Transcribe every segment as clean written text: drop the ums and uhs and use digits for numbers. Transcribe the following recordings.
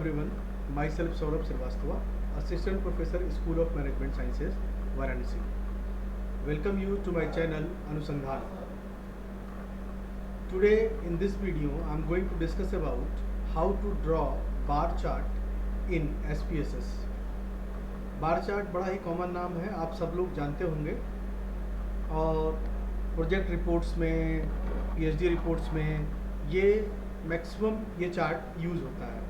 everyone. Myself Saurabh Srivastava, Assistant Professor, School of Management Sciences, Varanasi. Welcome you to my channel Anusandhan. Today in this video I am going to discuss about how to draw bar chart in SPSS. Bar chart बड़ा ही common नाम है, आप सब लोग जानते होंगे, और project reports में, पीएचडी रिपोर्ट्स में ये मैक्सिमम ये चार्ट यूज़ होता है।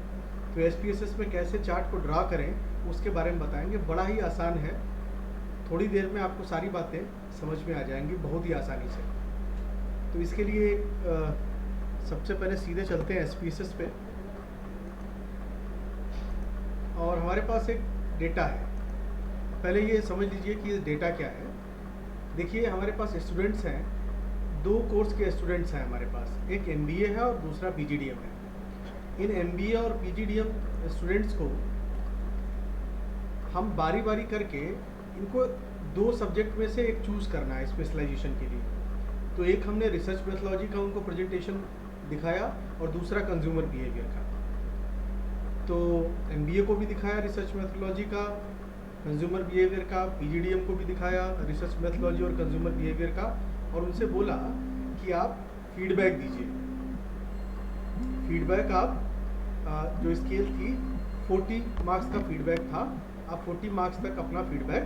तो एसपीएसएस में कैसे चार्ट को ड्रा करें उसके बारे में बताएंगे। बड़ा ही आसान है, थोड़ी देर में आपको सारी बातें समझ में आ जाएंगी बहुत ही आसानी से। तो इसके लिए सबसे पहले सीधे चलते हैं एसपीएसएस पे, और हमारे पास एक डेटा है। पहले ये समझ लीजिए कि ये डेटा क्या है। देखिए हमारे पास स्टूडेंट्स हैं, दो कोर्स के स्टूडेंट्स हैं हमारे पास, एक एमबीए है और दूसरा पीजीडीएम है। इन एमबीए और पीजीडीएम स्टूडेंट्स को हम बारी बारी करके इनको दो सब्जेक्ट में से एक चूज़ करना है स्पेशलाइजेशन के लिए। तो एक हमने रिसर्च मेथोलॉजी का उनको प्रेजेंटेशन दिखाया और दूसरा कंज्यूमर बिहेवियर का। तो एमबीए को भी दिखाया रिसर्च मेथोलॉजी का, कंज्यूमर बिहेवियर का, पीजीडीएम को भी दिखाया रिसर्च मेथोलॉजी और कंज्यूमर बिहेवियर का, और उनसे बोला कि आप फीडबैक दीजिए। फीडबैक आप जो स्केल थी 40 मार्क्स का फीडबैक था, आप 40 मार्क्स तक अपना फीडबैक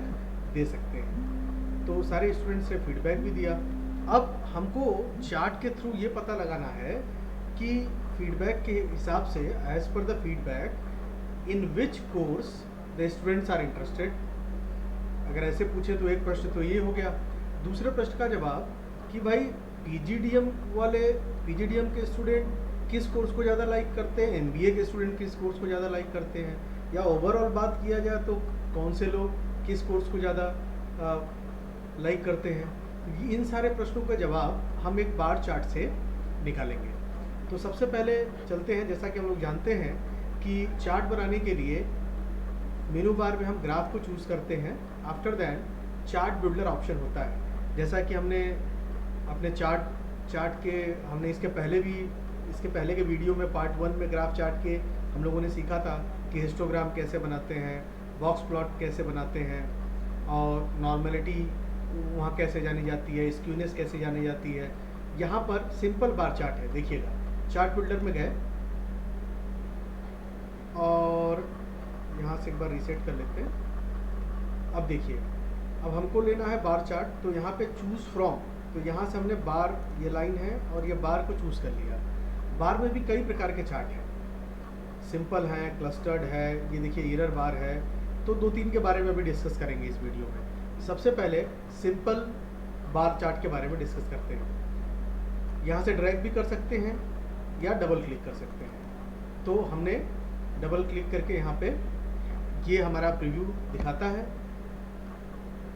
दे सकते हैं। तो सारे स्टूडेंट्स ने फीडबैक भी दिया। अब हमको चार्ट के थ्रू ये पता लगाना है कि फीडबैक के हिसाब से as per the feedback in which course the students are interested. अगर ऐसे पूछे तो एक प्रश्न तो ये हो गया। दूसरे प्रश्न का जवाब कि भाई पीजीडीएम के स्टूडेंट किस कोर्स को ज़्यादा लाइक करते हैं, एमबीए के स्टूडेंट किस कोर्स को ज़्यादा लाइक करते हैं, या ओवरऑल बात किया जाए तो कौन से लोग किस कोर्स को ज़्यादा लाइक करते हैं। इन सारे प्रश्नों का जवाब हम एक बार चार्ट से निकालेंगे। तो सबसे पहले चलते हैं, जैसा कि हम लोग जानते हैं कि चार्ट बनाने के लिए मेनू बार में हम ग्राफ को चूज़ करते हैं। After that chart builder option होता है। जैसा कि हमने अपने चार्ट के हमने इसके पहले के वीडियो में पार्ट 1 में ग्राफ चार्ट के हम लोगों ने सीखा था कि हिस्टोग्राम कैसे बनाते हैं, बॉक्स प्लॉट कैसे बनाते हैं, और नॉर्मलिटी वहाँ कैसे जानी जाती है, स्क्यूनेस कैसे जानी जाती है। यहाँ पर सिंपल बार चार्ट है। देखिएगा चार्ट बिल्डर में गए और यहाँ से एक बार रीसेट कर लेते हैं। अब देखिए, अब हमको लेना है बार चार्ट। तो यहाँ पे चूज़ फ्रॉम, तो यहाँ से हमने बार, ये लाइन है और ये बार को चूज़ कर लिया। बार में भी कई प्रकार के चार्ट हैं, सिंपल हैं, क्लस्टर्ड है, ये देखिए एरर बार है। तो 2-3 के बारे में भी डिस्कस करेंगे इस वीडियो में। सबसे पहले सिंपल बार चार्ट के बारे में डिस्कस करते हैं। यहाँ से ड्रैग भी कर सकते हैं या डबल क्लिक कर सकते हैं। तो हमने डबल क्लिक करके यहाँ पे ये हमारा प्रीव्यू दिखाता है।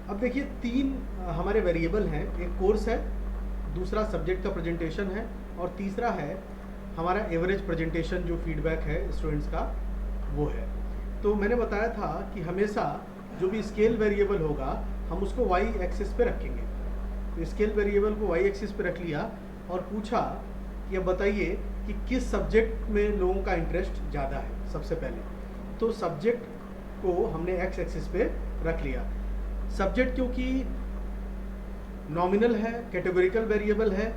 अब देखिए 3 हमारे वेरिएबल हैं, एक कोर्स है, दूसरा सब्जेक्ट का प्रेजेंटेशन है, और तीसरा है हमारा एवरेज प्रेजेंटेशन जो फीडबैक है स्टूडेंट्स का, वो है। तो मैंने बताया था कि हमेशा जो भी स्केल वेरिएबल होगा हम उसको वाई एक्सिस पे रखेंगे। तो स्केल वेरिएबल को वाई एक्सिस पे रख लिया और पूछा कि अब बताइए कि किस सब्जेक्ट में लोगों का इंटरेस्ट ज़्यादा है। सबसे पहले तो सब्जेक्ट को हमने एक्स एक्सिस पे रख लिया। सब्जेक्ट क्योंकि नॉमिनल है, कैटेगोरिकल वेरिएबल है,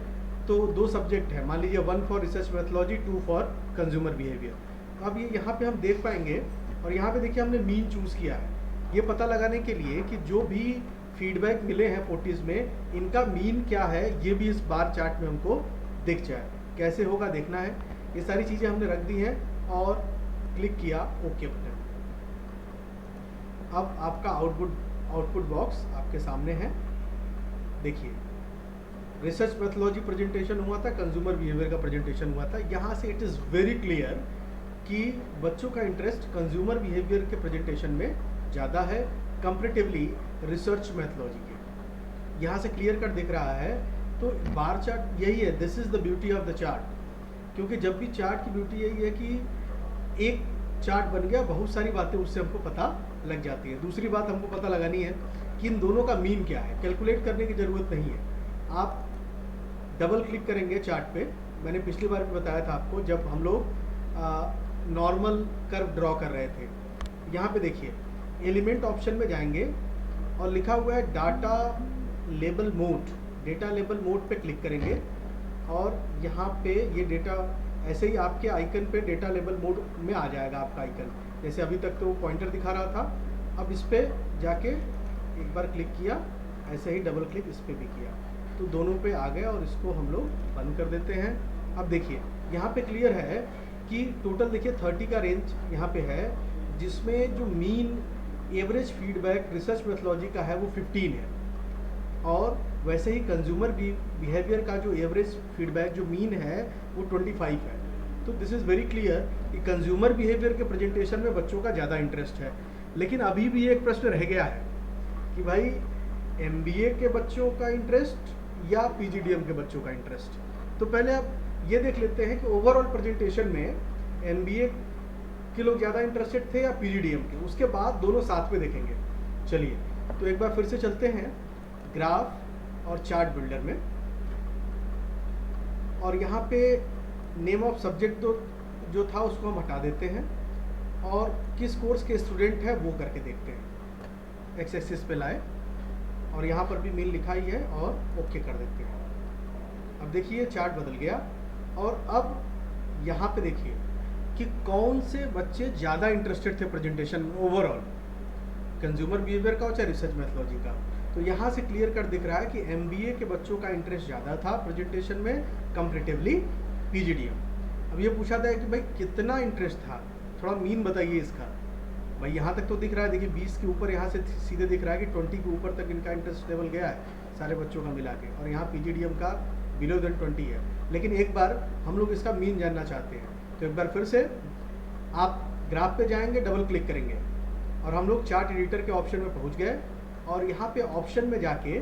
तो 2 सब्जेक्ट है, मान लीजिए 1 for research methodology, 2 for consumer behaviour. अब ये यहाँ पे हम देख पाएंगे, और यहाँ पे देखिए हमने मीन चूज़ किया है, ये पता लगाने के लिए कि जो भी फीडबैक मिले हैं 40s में, इनका मीन क्या है, ये भी इस बार चार्ट में हमको दिख जाए। कैसे होगा देखना है। ये सारी चीज़ें हमने रख दी हैं और क्लिक किया ओके बटन। अब आपका आउटपुट बॉक्स आपके सामने है। देखिए रिसर्च मेथोलॉजी प्रेजेंटेशन हुआ था, कंज्यूमर बिहेवियर का प्रेजेंटेशन हुआ था। यहाँ से इट इज़ वेरी क्लियर कि बच्चों का इंटरेस्ट कंज्यूमर बिहेवियर के प्रेजेंटेशन में ज़्यादा है कंपैरेटिवली रिसर्च मेथोलॉजी के। यहाँ से क्लियर कट दिख रहा है। तो बार चार्ट यही है, this is the beauty of the chart. क्योंकि जब भी चार्ट की ब्यूटी यही है कि एक चार्ट बन गया, बहुत सारी बातें उससे हमको पता लग जाती है। दूसरी बात हमको पता लगानी है कि इन दोनों का मीन क्या है। कैलकुलेट करने की ज़रूरत नहीं है, आप डबल क्लिक करेंगे चार्ट पे। मैंने पिछली बार भी बताया था आपको, जब हम लोग नॉर्मल कर्व ड्रॉ कर रहे थे। यहाँ पे देखिए एलिमेंट ऑप्शन में जाएंगे और लिखा हुआ है data label mode. Data label mode पे क्लिक करेंगे और यहाँ पे ये डेटा ऐसे ही आपके आइकन पे डेटा लेबल मोड में आ जाएगा आपका आइकन। जैसे अभी तक तो पॉइंटर दिखा रहा था, अब इस पे जाके एक बार क्लिक किया, ऐसे ही डबल क्लिक इस पे भी किया तो दोनों पे आ गए और इसको हम लोग बंद कर देते हैं। अब देखिए यहाँ पे क्लियर है कि टोटल देखिए 30 का रेंज यहाँ पे है, जिसमें जो mean average feedback research methodology का है वो 15 है, और वैसे ही कंज्यूमर बिहेवियर का जो एवरेज फीडबैक जो मीन है वो 25 है। तो दिस इज़ वेरी क्लियर कि कंज्यूमर बिहेवियर के प्रेजेंटेशन में बच्चों का ज़्यादा इंटरेस्ट है। लेकिन अभी भी एक प्रश्न रह गया है कि भाई MBA के बच्चों का इंटरेस्ट या PGDM के बच्चों का इंटरेस्ट। तो पहले आप ये देख लेते हैं कि ओवरऑल प्रेजेंटेशन में MBA के लोग ज़्यादा इंटरेस्टेड थे या PGDM के, उसके बाद दोनों साथ में देखेंगे। चलिए तो एक बार फिर से चलते हैं ग्राफ और चार्ट बिल्डर में, और यहाँ पे नेम ऑफ सब्जेक्ट जो था उसको हम हटा देते हैं और किस कोर्स के स्टूडेंट है वो करके देखते हैं। एक्स एक्सिस पे लाए और यहाँ पर भी मेल लिखा ही है और ओके कर देते हैं। अब देखिए चार्ट बदल गया और अब यहाँ पे देखिए कि कौन से बच्चे ज़्यादा इंटरेस्टेड थे प्रेजेंटेशन में ओवरऑल, कंज्यूमर बिहेवियर का और चाहे रिसर्च मेथोलॉजी का। तो यहाँ से क्लियर कट दिख रहा है कि MBA के बच्चों का इंटरेस्ट ज़्यादा था प्रेजेंटेशन में कंपैरेटिवली PGDM। अब ये पूछा था कि भाई कितना इंटरेस्ट था, थोड़ा मीन बताइए इसका। भाई यहाँ तक तो दिख रहा है, देखिए 20 के ऊपर यहाँ से सीधे दिख रहा है कि 20 के ऊपर तक इनका इंटरेस्ट लेवल गया है सारे बच्चों का मिला के, और यहाँ PGDM का बिलो देन 20 है। लेकिन एक बार हम लोग इसका मीन जानना चाहते हैं, तो एक बार फिर से आप ग्राफ पे जाएंगे, डबल क्लिक करेंगे और हम लोग चार्ट एडिटर के ऑप्शन में पहुँच गए और यहाँ पे ऑप्शन में जाके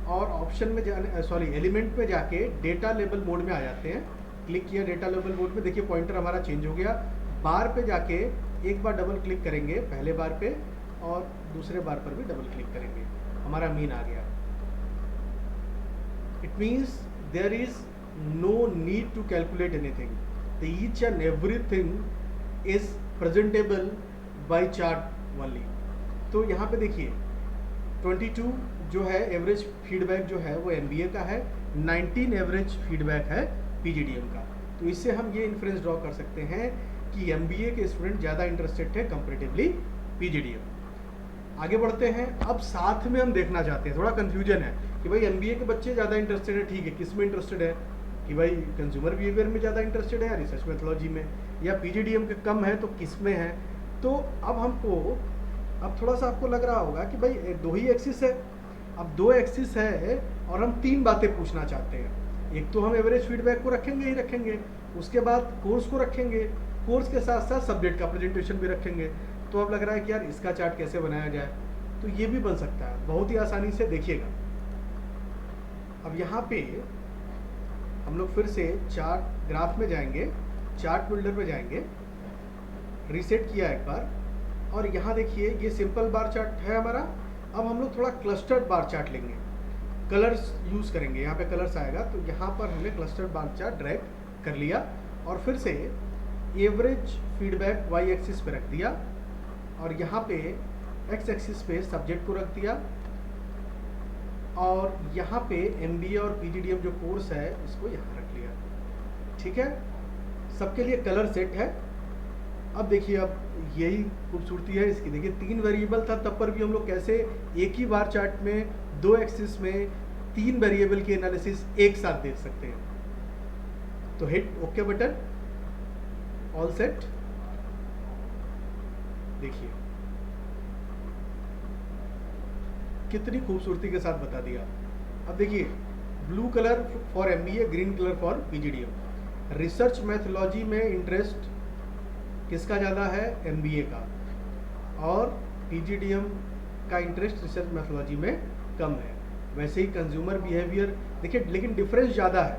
और ऑप्शन में जाने एलिमेंट में जाके डेटा लेबल मोड में आ जाते हैं। क्लिक किया डेटा लेबल मोड में, देखिए पॉइंटर हमारा चेंज हो गया। बार पे जाके एक बार डबल क्लिक करेंगे पहले बार पे और दूसरे बार पर भी डबल क्लिक करेंगे, हमारा मीन आ गया। It means there is no need to calculate anything, the each and everything is presentable by chart only. तो यहाँ पे देखिए 22 जो है एवरेज फीडबैक जो है वो MBA का है, 19 एवरेज फीडबैक है PGDM का। तो इससे हम ये इन्फ्रेंस ड्रॉ कर सकते हैं कि MBA के स्टूडेंट ज़्यादा इंटरेस्टेड थे कंपैरेटिवली PGDM। आगे बढ़ते हैं, अब साथ में हम देखना चाहते हैं, थोड़ा कन्फ्यूजन है कि भाई MBA के बच्चे ज़्यादा इंटरेस्टेड है, ठीक है, किस में इंटरेस्टेड है कि भाई कंज्यूमर बिहेवियर में ज़्यादा इंटरेस्टेड है या रिसर्च मेथोलॉजी में, या PGDM के कम है तो किस में है। तो अब हमको अब थोड़ा सा आपको लग रहा होगा कि भाई दो ही एक्सिस है, अब दो एक्सिस है और हम तीन बातें पूछना चाहते हैं। एक तो हम एवरेज फीडबैक को रखेंगे ही रखेंगे, उसके बाद कोर्स को रखेंगे, कोर्स के साथ साथ सब्जेक्ट का प्रेजेंटेशन भी रखेंगे। तो अब लग रहा है कि यार इसका चार्ट कैसे बनाया जाए, तो ये भी बन सकता है बहुत ही आसानी से। देखिएगा अब यहाँ पे हम लोग फिर से चार्ट ग्राफ में जाएंगे, चार्ट बिल्डर में जाएंगे, रीसेट किया एक बार और यहाँ देखिए ये सिंपल बार चार्ट है हमारा। अब हम लोग थोड़ा क्लस्टर्ड बार चार्ट लेंगे, कलर्स यूज़ करेंगे, यहाँ पे कलर्स आएगा तो यहाँ पर हमने क्लस्टर्ड बार चार्ट ड्रैग कर लिया और फिर से एवरेज फीडबैक वाई एक्सिस पे रख दिया और यहाँ पे एक्स एक्सिस पे सब्जेक्ट को रख दिया और यहाँ पे MBA और PGDM जो कोर्स है इसको यहाँ रख लिया। ठीक है, सबके लिए कलर सेट है। अब देखिए अब यही खूबसूरती है इसकी, देखिए 3 वेरिएबल था तब पर भी हम लोग कैसे एक ही बार चार्ट में 2 एक्सिस में 3 वेरिएबल की एनालिसिस एक साथ देख सकते हैं। तो hit okay button, all set. देखिए कितनी खूबसूरती के साथ बता दिया। अब देखिए blue colour for MBA, green colour for PGDM। Research methodology में इंटरेस्ट किसका ज़्यादा है, MBA का, और PGDM का इंटरेस्ट रिसर्च मैथोलॉजी में कम है। वैसे ही कंज्यूमर बिहेवियर देखिए, लेकिन डिफरेंस ज़्यादा है,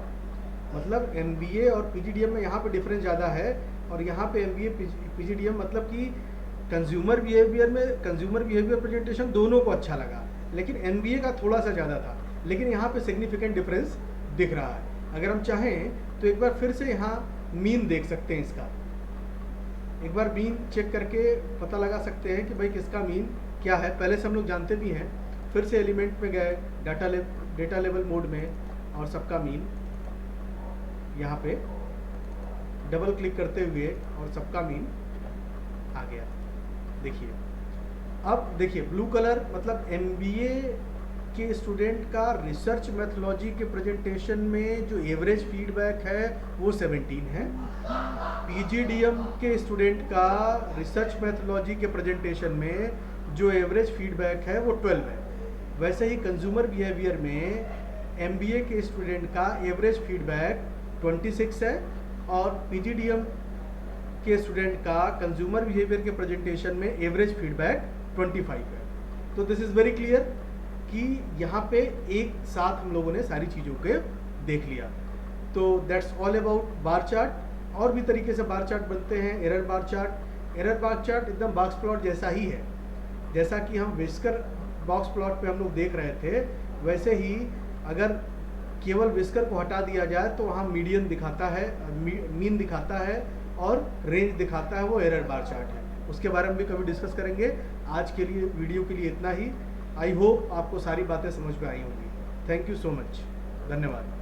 मतलब MBA और PGDM में यहाँ पे डिफरेंस ज़्यादा है और यहाँ पे MBA PGDM मतलब कि कंज्यूमर बिहेवियर में कंज्यूमर बिहेवियर प्रेजेंटेशन दोनों को अच्छा लगा, लेकिन MBA का थोड़ा सा ज़्यादा था, लेकिन यहाँ पे सिग्निफिकेंट डिफरेंस दिख रहा है। अगर हम चाहें तो एक बार फिर से यहाँ मीन देख सकते हैं इसका, एक बार मीन चेक करके पता लगा सकते हैं कि भाई किसका मीन क्या है। पहले से हम लोग जानते भी हैं। फिर से एलिमेंट में गए, डेटा लेवल मोड में, और सबका मीन यहाँ पे डबल क्लिक करते हुए और सबका मीन आ गया। देखिए, अब देखिए ब्लू कलर मतलब एमबीए के स्टूडेंट का रिसर्च मैथोलॉजी के प्रेजेंटेशन में जो एवरेज फीडबैक है वो 17 है। पीजीडीएम के स्टूडेंट का रिसर्च मैथोलॉजी के प्रेजेंटेशन में जो एवरेज फीडबैक है वो 12 है। वैसे ही कंज्यूमर बिहेवियर में एमबीए के स्टूडेंट का एवरेज फीडबैक 26 है, और पीजीडीएम के स्टूडेंट का कंज्यूमर बिहेवियर के प्रेजेंटेशन में एवरेज फीडबैक 25 है। तो दिस इज़ वेरी क्लियर कि यहाँ पे एक साथ हम लोगों ने सारी चीज़ों के देख लिया। तो that's all about bar chart. और भी तरीके से बार चार्ट बनते हैं। Error bar chart, error bar chart एकदम बॉक्स प्लॉट जैसा ही है। जैसा कि हम विस्कर बॉक्स प्लॉट पे हम लोग देख रहे थे, वैसे ही अगर केवल विस्कर को हटा दिया जाए तो वहाँ मीडियन दिखाता है, मीन दिखाता है और रेंज दिखाता है, वो एरर बार चार्ट है। उसके बारे में भी कभी डिस्कस करेंगे। आज के लिए वीडियो के लिए इतना ही। आई होप आपको सारी बातें समझ में आई होंगी। थैंक यू सो मच, धन्यवाद।